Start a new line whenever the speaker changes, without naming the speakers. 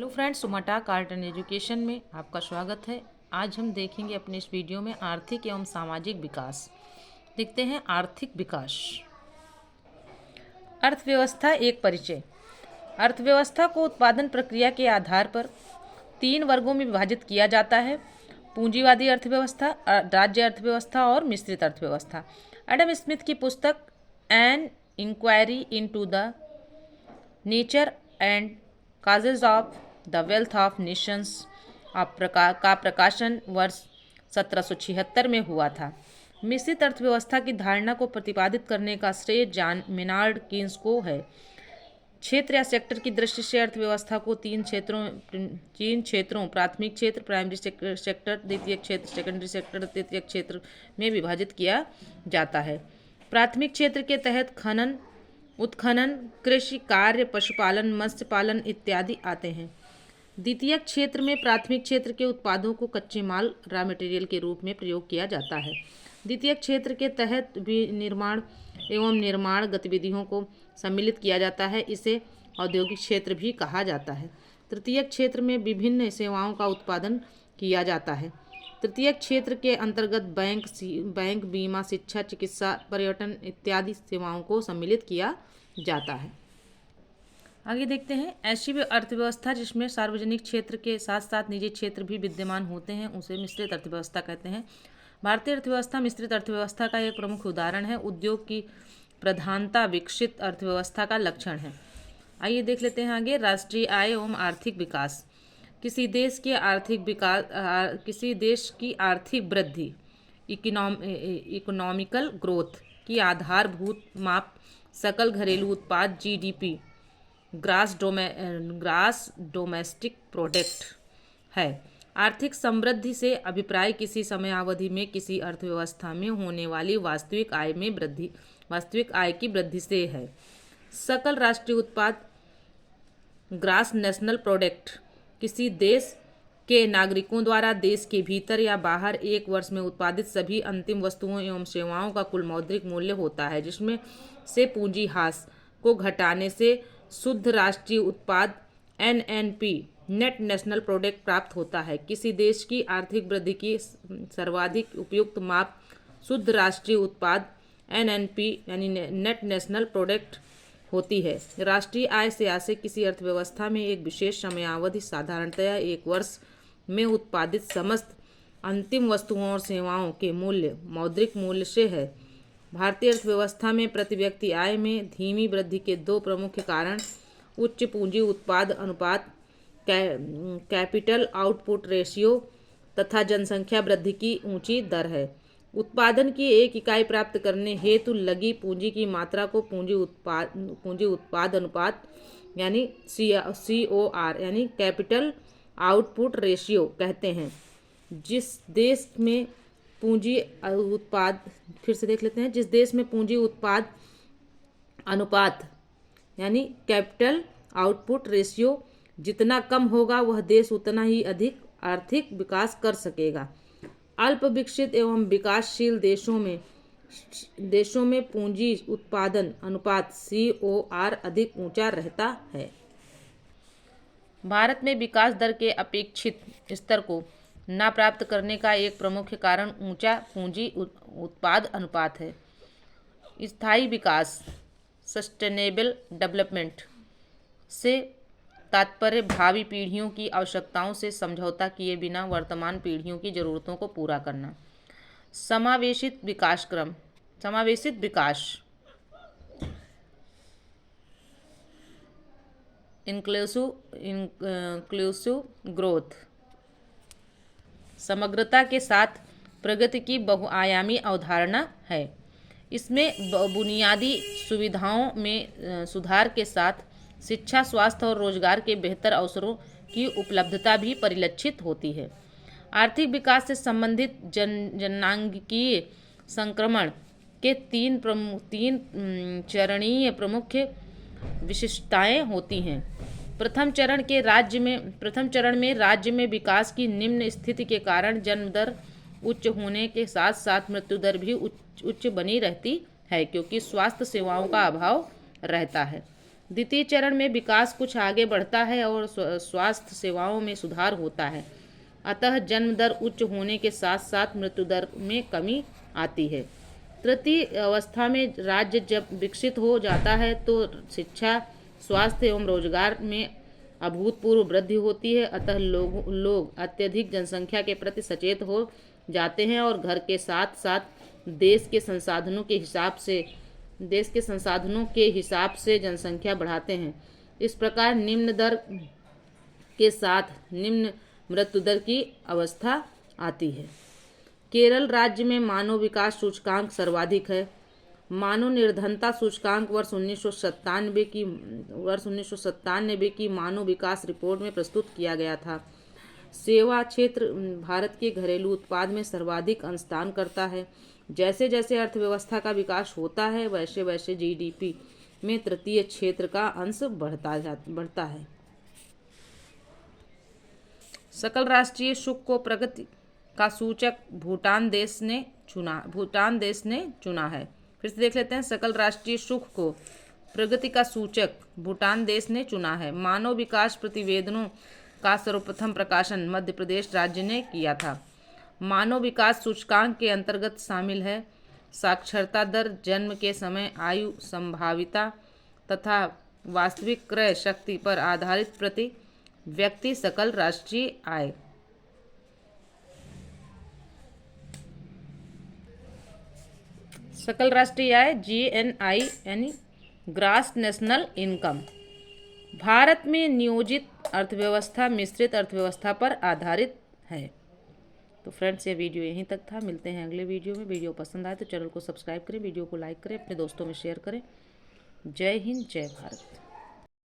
Hello friends, Sumata art and education में आपका स्वागत है। आज हम देखेंगे अपने इस वीडियो में आर्थिक एवं सामाजिक विकास। देखते हैं आर्थिक विकास। अर्थव्यवस्था एक परिचय। अर्थव्यवस्था को उत्पादन प्रक्रिया के आधार पर 3 वर्गों में विभाजित किया जाता है: पूंजीवादी अर्थव्यवस्था, राज्य अर्थव्यवस्था और मिश्रित अर्थव्यवस्था। एडम स्मिथ की पुस्तक an inquiry into the nature and causes of the wealth of nations का प्रकाशन वर्ष 1776 में हुआ था। मिश्रित अर्थव्यवस्था की धारणा को प्रतिपादित करने का श्रेय जॉन मेनार्ड कीन्स को है। क्षेत्र या सेक्टर की दृष्टि से अर्थव्यवस्था को तीन क्षेत्रों प्राथमिक क्षेत्र, प्राइमरी सेक्टर, द्वितीयक क्षेत्र, सेकेंडरी सेक्टर, तृतीयक क्षेत्र में विभाजित किया जाता है। प्राथमिक क्षेत्र के तहत खनन, उत्खनन, कृषि कार्य, पशुपालन, मत्स्य पालन इत्यादि आते हैं। द्वितीयक क्षेत्र में प्राथमिक क्षेत्र के उत्पादों को कच्चे माल, रॉ मटेरियल के रूप में प्रयोग किया जाता है। द्वितीयक क्षेत्र के तहत भी निर्माण एवं निर्माण गतिविधियों को सम्मिलित किया जाता है। इसे औद्योगिक क्षेत्र भी कहा जाता है। तृतीयक क्षेत्र में विभिन्न सेवाओं का उत्पादन किया जाता है। तृतीयक क्षेत्र के अंतर्गत बैंक, बीमा, शिक्षा, चिकित्सा, पर्यटन इत्यादि सेवाओं को सम्मिलित किया जाता है। आगे देखते हैं ऐसी अर्थव्यवस्था जिसमें सार्वजनिक क्षेत्र के साथ साथ निजी क्षेत्र भी विद्यमान होते हैं, उसे मिश्रित अर्थव्यवस्था कहते हैं। भारतीय अर्थव्यवस्था मिश्रित अर्थव्यवस्था का एक प्रमुख उदाहरण है। उद्योग की प्रधानता विकसित अर्थव्यवस्था का लक्षण है। आइए देख लेते हैं आगे राष्ट्रीय आय एवं आर्थिक विकास। किसी देश की आर्थिक वृद्धि इकोनॉमिकल ग्रोथ की आधारभूत माप सकल घरेलू उत्पाद GDP ग्रास डोमेस्टिक प्रोडक्ट है। आर्थिक समृद्धि से अभिप्राय किसी समयावधि में किसी अर्थव्यवस्था में होने वाली वास्तविक आय की वृद्धि से है। सकल राष्ट्रीय उत्पाद ग्रास नेशनल प्रोडक्ट किसी देश के नागरिकों द्वारा देश के भीतर या बाहर एक वर्ष में उत्पादित सभी अंतिम वस्तुओं एवं सेवाओं का कुल मौद्रिक मूल्य होता है, जिसमें से पूंजी ह्रास को घटाने से शुद्ध राष्ट्रीय उत्पाद NNP नेट नेशनल प्रोडक्ट प्राप्त होता है। किसी देश की आर्थिक वृद्धि की सर्वाधिक उपयुक्त माप शुद्ध राष्ट्रीय उत्पाद NNP यानी नेट नेशनल प्रोडक्ट होती है। राष्ट्रीय आय से आशय किसी अर्थव्यवस्था में एक विशेष समयावधि, साधारणतया एक वर्ष में उत्पादित समस्त अंतिम वस्तुओं और सेवाओं के मूल्य मौद्रिक मूल्य से है। भारतीय अर्थव्यवस्था में प्रति व्यक्ति आय में धीमी वृद्धि के 2 प्रमुख कारण उच्च पूंजी उत्पाद अनुपात कैपिटल आउटपुट रेशियो तथा जनसंख्या वृद्धि की ऊंची दर है। उत्पादन की एक इकाई प्राप्त करने हेतु लगी पूंजी की मात्रा को पूंजी उत्पाद अनुपात यानी COR यानी कैपिटल आउटपुट रेशियो कहते हैं। जिस देश में पूंजी उत्पाद जिस देश में पूंजी उत्पाद अनुपात यानी कैपिटल आउटपुट रेशियो जितना कम होगा वह देश उतना ही अधिक आर्थिक विकास कर सकेगा। अल्प विकसित एवं विकासशील देशों में पूंजी उत्पादन अनुपात COR अधिक ऊंचा रहता है। भारत में विकास दर के अपेक्षित स्तर को न प्राप्त करने का एक प्रमुख कारण ऊंचा पूंजी उत्पाद अनुपात है। स्थायी विकास सस्टेनेबल डेवलपमेंट से तात्पर्य भावी पीढ़ियों की आवश्यकताओं से समझौता किए बिना वर्तमान पीढ़ियों की जरूरतों को पूरा करना। समावेशित विकास इंक्लूसिव ग्रोथ समग्रता के साथ प्रगति की बहुआयामी अवधारणा है। इसमें बुनियादी सुविधाओं में सुधार के साथ शिक्षा, स्वास्थ्य और रोजगार के बेहतर अवसरों की उपलब्धता भी परिलक्षित होती है। आर्थिक विकास से संबंधित जनांगीय संक्रमण के तीन चरणीय प्रमुख विशिष्टताएं होती हैं। प्रथम चरण में राज्य में विकास की निम्न स्थिति के कारण जन्म दर उच्च होने के साथ साथ मृत्यु दर भी उच्च बनी रहती है, क्योंकि स्वास्थ्य सेवाओं का अभाव रहता है। द्वितीय चरण में विकास कुछ आगे बढ़ता है और स्वास्थ्य सेवाओं में सुधार होता है। अतः जन्म दर उच्च होने के साथ साथ मृत्यु दर में कमी आती है। तृतीय अवस्था में राज्य जब विकसित हो जाता है तो शिक्षा, स्वास्थ्य एवं रोजगार में अभूतपूर्व वृद्धि होती है। अतः लोग अत्यधिक जनसंख्या के प्रति सचेत हो जाते हैं और घर के साथ साथ देश के संसाधनों के हिसाब से जनसंख्या बढ़ाते हैं। इस प्रकार निम्न दर के साथ निम्न मृत्यु दर की अवस्था आती है। केरल राज्य में मानव विकास सूचकांक सर्वाधिक है। मानव निर्धनता सूचकांक वर्ष 1997 की मानव विकास रिपोर्ट में प्रस्तुत किया गया था। सेवा क्षेत्र भारत के घरेलू उत्पाद में सर्वाधिक अंशदान करता है। जैसे जैसे अर्थव्यवस्था का विकास होता है वैसे वैसे जीडीपी में तृतीय क्षेत्र का अंश बढ़ता है। सकल राष्ट्रीय सुख को प्रगति का सूचक भूटान देश ने चुना है। फिर से देख लेते हैं। सकल राष्ट्रीय सुख को प्रगति का सूचक भूटान देश ने चुना है। मानव विकास प्रतिवेदनों का सर्वप्रथम प्रकाशन मध्य प्रदेश राज्य ने किया था। मानव विकास सूचकांक के अंतर्गत शामिल है साक्षरता दर, जन्म के समय, आयु, संभाविता तथा वास्तविक क्रय शक्ति पर आधारित प्रति व्यक्ति सकल राष्ट्रीय आय। सकल राष्ट्रीय आय GNI यानी ग्रॉस नेशनल इनकम। भारत में नियोजित अर्थव्यवस्था मिश्रित अर्थव्यवस्था पर आधारित है। तो फ्रेंड्स, ये वीडियो यहीं तक था। मिलते हैं अगले वीडियो में। वीडियो पसंद आए तो चैनल को सब्सक्राइब करें, वीडियो को लाइक करें, अपने दोस्तों में शेयर करें। जय हिंद, जय भारत।